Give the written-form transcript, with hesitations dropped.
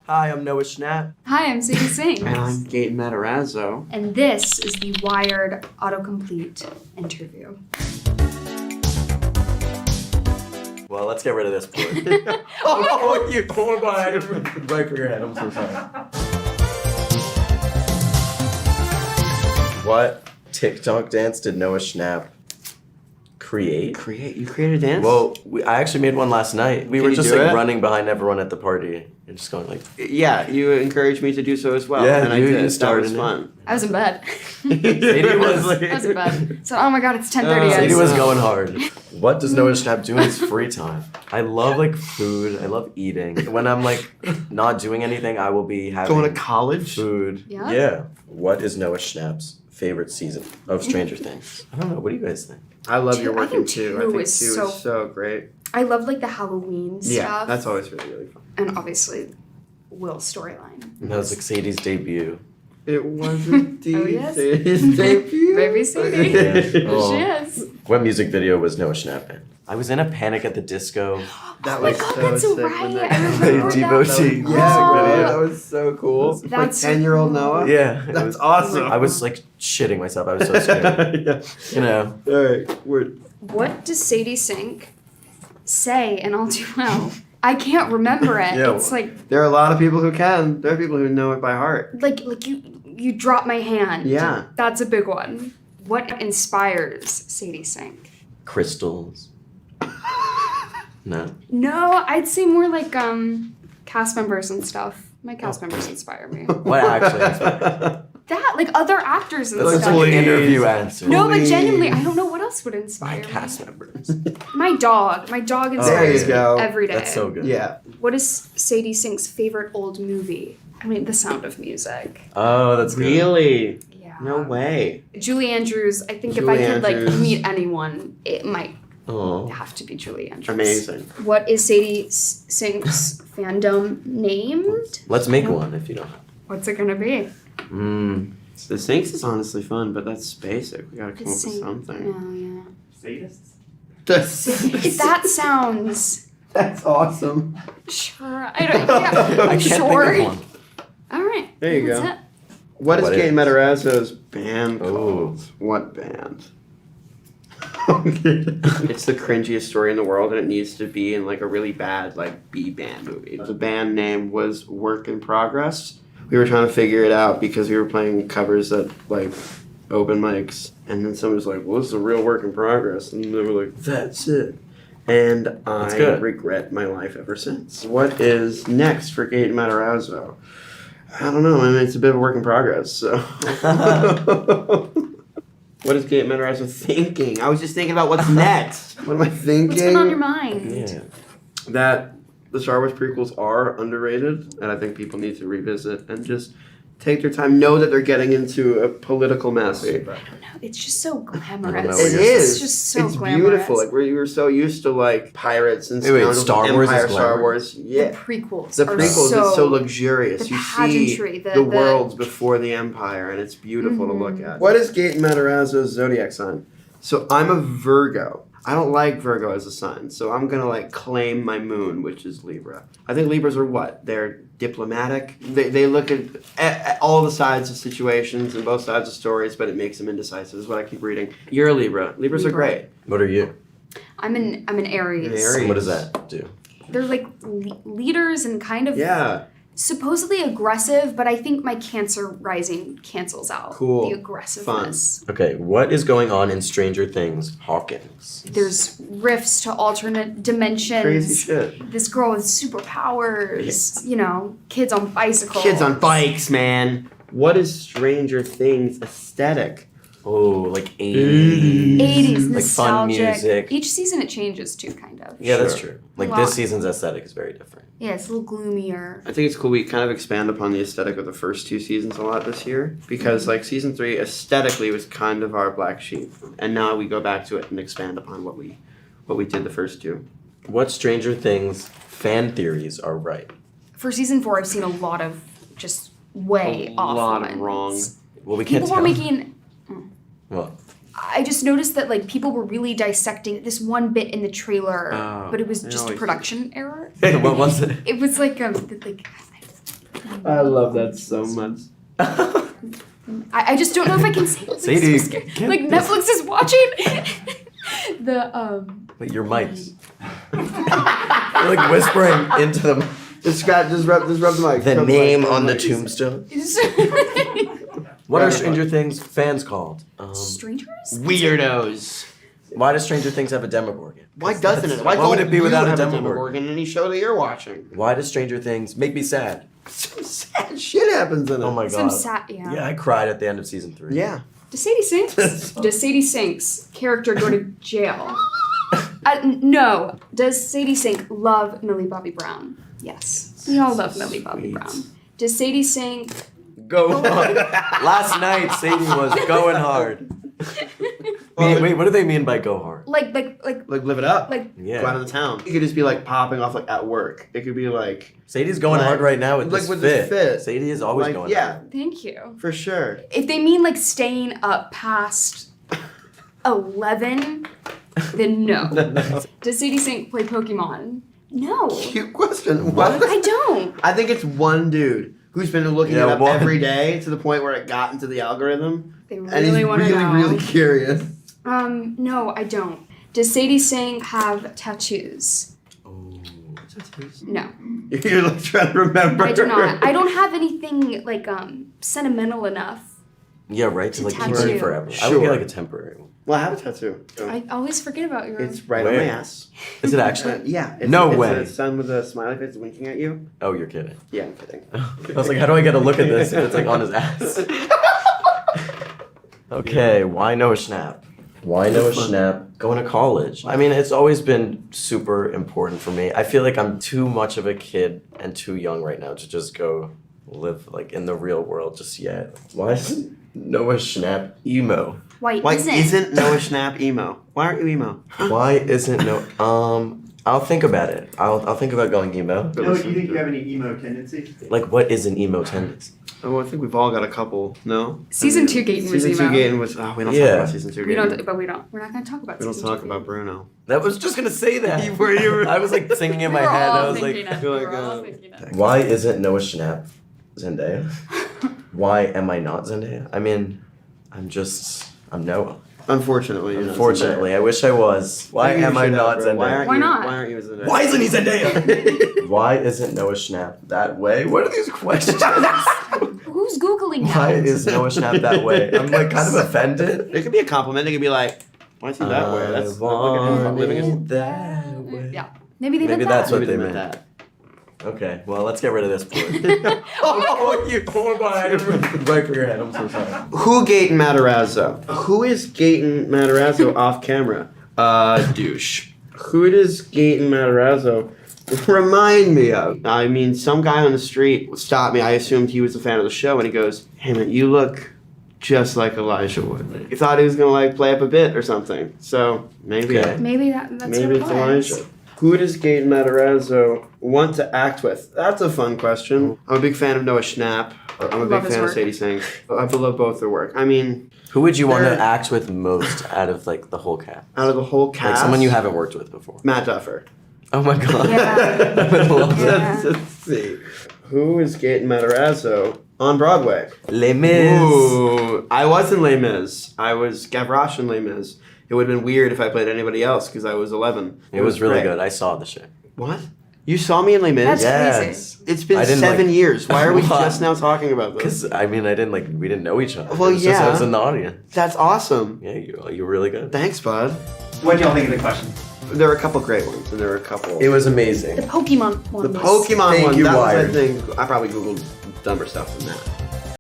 Hi, I'm Noah Schnapp. Hi, I'm sadiesink. And I'm gatenmatarazzo. And this is the Wired Autocomplete interview. Well, let's get rid of this part. Oh my God. Right for your head. I'm so sorry. What TikTok dance did Noah Schnapp create? You created a dance? Well, I actually made one last night. We Can were you just do like it? running behind everyone at the party and just going like, yeah, you encouraged me to do so as well. Yeah, and I you did. started That was it. fun. I was in bed. Sadie was I was in bed. So, oh my God, it's 10:30. Sadie guys. was going hard. What does Noah Schnapp do in his free time? I love like food. I love eating. When I'm like not doing anything, I will be having Going to college? food. Yeah? What is Noah Schnapp's favorite season of Stranger Things? I don't know. What do you guys think? I love Two- your I working think too. two I think is two so- is so great. I love like the Halloween Yeah, stuff. that's always really, really fun. And obviously, Will's storyline. And that was like Sadie's debut. It wasn't Oh, yes? his debut. Baby Sadie. Yeah. Oh. She is. What music video was Noah Schnapp in? I was in a Panic at the Disco. That Oh my was God, so that's so sick. right. When I that- remember Devo that. T. Yeah, music bro, video. that was so cool. That's Like so 10-year-old cool. Noah? Yeah. it That's was- awesome. I was like shitting myself. I was so scared. yeah. You know. Alright, we're... What does sadiesink say in All Too Well? I can't remember it. Yeah. It's like There are a lot of people who can. There are people who know it by heart. you drop my hand. Yeah. That's a big one. What inspires sadiesink? Crystals. No. No, I'd say more like cast members and stuff. My cast members inspire me. What actually inspired? That, like other actors and That's stuff. like an Please. interview answer. No, but Please. genuinely, I don't know what else would My inspire me. cast members. My dog. My dog There inspires you me go. every day. That's so good. Yeah. What is sadiesink's favorite old movie? I mean, The Sound of Music. Oh, that's good. Really? Yeah. No way. Julie Andrews. I think Julie if I could Andrews. like meet anyone, it might Oh. have to be Julie Andrews. Amazing. What is sadiesink's fandom named? Let's make one if you don't. What's it gonna be? The Sinks is honestly fun, but that's basic. We gotta come up with Sink- something. Oh Sadists. yeah. That sounds That's awesome. sure. I don't. Yeah. I can't sure. think of one. All right. There you That's go. it. What is What Kate is? Matarazzo's band Oh. called? What band? It's the cringiest story in the world, and it needs to be in like a really bad like B band movie. The band name was Work in Progress. We were trying to figure it out because we were playing covers at like open mics, and then someone was like, "Well, this is a real work in progress," and they were like, "That's it." And That's I good. regret my life ever since. What is next for Kate Matarazzo? I don't know. I mean, it's a bit of a work in progress. So, what is Kate Matarazzo thinking? I was just thinking about what's next. What am I thinking? What's going on in your mind? Yeah. That the Star Wars prequels are underrated, and I think people need to revisit and just take their time. Know that they're getting into a political mess. I don't know. It's just so glamorous. I don't know what It you're is. It's just so it's glamorous. beautiful. Like we were so used to like pirates and Wait, scoundrels Star and Wars is Empire, Star glamorous? Wars. The Yeah. prequels. The are prequels so, is so luxurious. the You see pageantry, the the- worlds before the Empire, and it's beautiful to look Mhm. at. What is Kate Matarazzo's zodiac sign? So I'm a Virgo. I don't like Virgo as a sign, so I'm gonna like claim my moon, which is Libra. I think Libras are what? They're diplomatic. They look at all the sides of situations and both sides of stories, but it makes them indecisive. Is what I keep reading. You're a Libra. Libras are Libra. great. What are you? I'm an Aries. An Aries. What does that do? They're like leaders and kind of Yeah. supposedly aggressive, but I think my Cancer rising cancels out Cool. the aggressiveness. Okay, what is going on in Stranger Things Hawkins? There's rifts to alternate dimensions. Crazy shit. This girl with superpowers. You know, kids on bicycles. Kids on bikes, man. What is Stranger Things aesthetic? Oh, like 80s. 80s Like fun nostalgic. music. Each season it changes too, kind of. Yeah, that's Sure. true. Like Wow. this season's aesthetic is very different. Yeah, it's a little gloomier. I think it's cool we kind of expand upon the aesthetic of the first two seasons a lot this year because like season 3 aesthetically was kind of our black sheep, and now we go back to it and expand upon what we did the first two. What Stranger Things fan theories are right? For season 4, I've seen a lot of just way A off lot of ones. wrong. Well, we can't People tell. were making. Well, I just noticed that like people were really dissecting this one bit in the trailer, Oh, but it was they just a always do. production error. what was it? It was like I love that so much. I just don't know if I can say it. Sadie, I'm so scared. Like Netflix is watching. Wait, your mics. You're like whispering into the Just rub the mic. the Rub name mic. on the tombstone. What are Stranger Things fans called? Strangers? Weirdos. Why does Stranger Things have a Demogorgon? Why doesn't it? Why What would don't it be you without a have Demogorgon? in any show that you're watching? Why does Stranger Things make me sad? Some sad shit happens in it. Oh my god. Some sad, yeah. Yeah, I cried at the end of season 3. Yeah. Does Sadie Sink's character go to jail? No. Does Sadie Sink love Millie Bobby Brown? Yes. We all love Millie Bobby Brown. Does Sadie Sink... Go hard. Last night, Sadie was going hard. Wait, what do they mean by go hard? Like Like live it up. Like- Yeah. Go out of the town. It could just be like popping off like at work. It could be like Sadie's going Like- hard right now with like this with fit. this fit. Sadie is always like going yeah, hard. Thank you. for sure. If they mean like staying up past 11, then no. Does Sadie Sink play Pokemon? No. Cute question. What? I don't. I think it's one dude who's been looking Yeah, it up one. every day to the point where it got into the algorithm. They And really he's want to know. really curious. No, I don't. Does Sadie Sink have tattoos? Oh. No, You're like trying to remember. I do not. I don't have anything like sentimental enough. Yeah, right? To like keep Tattoo. it forever. I would Sure. get like a temporary one. Well, I have a tattoo. So I always forget about your. it's right on my Where? ass. Is it actually? Yeah. It's, No it's way. a sun with a smiley face winking at you. Oh, you're kidding. Yeah, I'm kidding. I was like, how do I get a look at this if it's like on his ass? Okay, why noahschnapp? Why noahschnapp? Going to college. I mean, it's always been super important for me. I feel like I'm too much of a kid and too young right now to just go live like in the real world just yet. Why is noahschnapp emo? Why Why isn't? isn't Noah Schnapp emo? Why aren't you emo? Why isn't I'll think about it. I'll think about going emo. No, do you think you have any emo tendencies? Like, what is an emo tendency? Oh, I think we've all got a couple. No. Season 2 Gaten was Season emo. 2 Gaten was. Oh, we don't Yeah. talk about season 2 Gaten. We don't, but we don't. We're not gonna talk about. We don't season talk 2 about Gaten. Bruno. That was just gonna say that. You were- I was like singing in my We were head. all I was thinking like, it. feel We like, were all uh, thinking it. why isn't noahschnapp Zendaya? Why am I not Zendaya? I mean, I'm Noah. Unfortunately, you're not Unfortunately, I wish I was. Why Maybe you am I should not have, bro. Zendaya? Why not? Why aren't you Zendaya? Why isn't he Zendaya? Why isn't noahschnapp that way? What are these questions? Who's googling that? Why is noahschnapp that way? I'm like kind of offended. It could be a compliment. It could be like, why is he that way? That's look at him living his. it that way. Yeah. Maybe they Maybe meant that's that. what they Maybe meant. that. Okay, well, let's get rid of this part. Oh my! Right for your head. I'm so sorry. Who Gaten Matarazzo? Who is Gaten Matarazzo off camera? Douche. Who does Gaten Matarazzo remind me of? I mean, some guy on the street stopped me. I assumed he was a fan of the show, and he goes, "Hey man, you look just like Elijah Wood." He thought he was gonna like play up a bit or something. So maybe, Okay. Maybe that's maybe what it's it was. Elijah. Who does Gaten Matarazzo want to act with? That's a fun question. I'm a big fan of Noah Schnapp. I'm a Love big his fan of work. Sadie Sink. I love both their work. I mean, Who would you want to They're- act with most out of like the whole cast? out of the whole cast, Like someone you haven't worked with before. Matt Duffer. Oh my god. Yeah. I would love that. Yeah. Let's see. Who is Gaten Matarazzo on Broadway? Les Mis. Ooh, I was in Les Mis. I was Gavroche in Les Mis. It would have been weird if I played anybody else because I was 11. It was really great. good. I saw the shit. What? You saw me in Les Mis? That's Yes. crazy. It's been I didn't, 7 like- years. Why are we What? just now talking about this? Because I mean, we didn't know each other. Well, It was just I yeah. was in the audience. That's awesome. Yeah, you were really good. Thanks, bud. What do y'all think of the question? There were a couple great ones, and there were a couple. It was amazing. The Pokemon one. The was- Pokemon Thank one. you, That was, I Wired. think, I probably googled dumber stuff than that.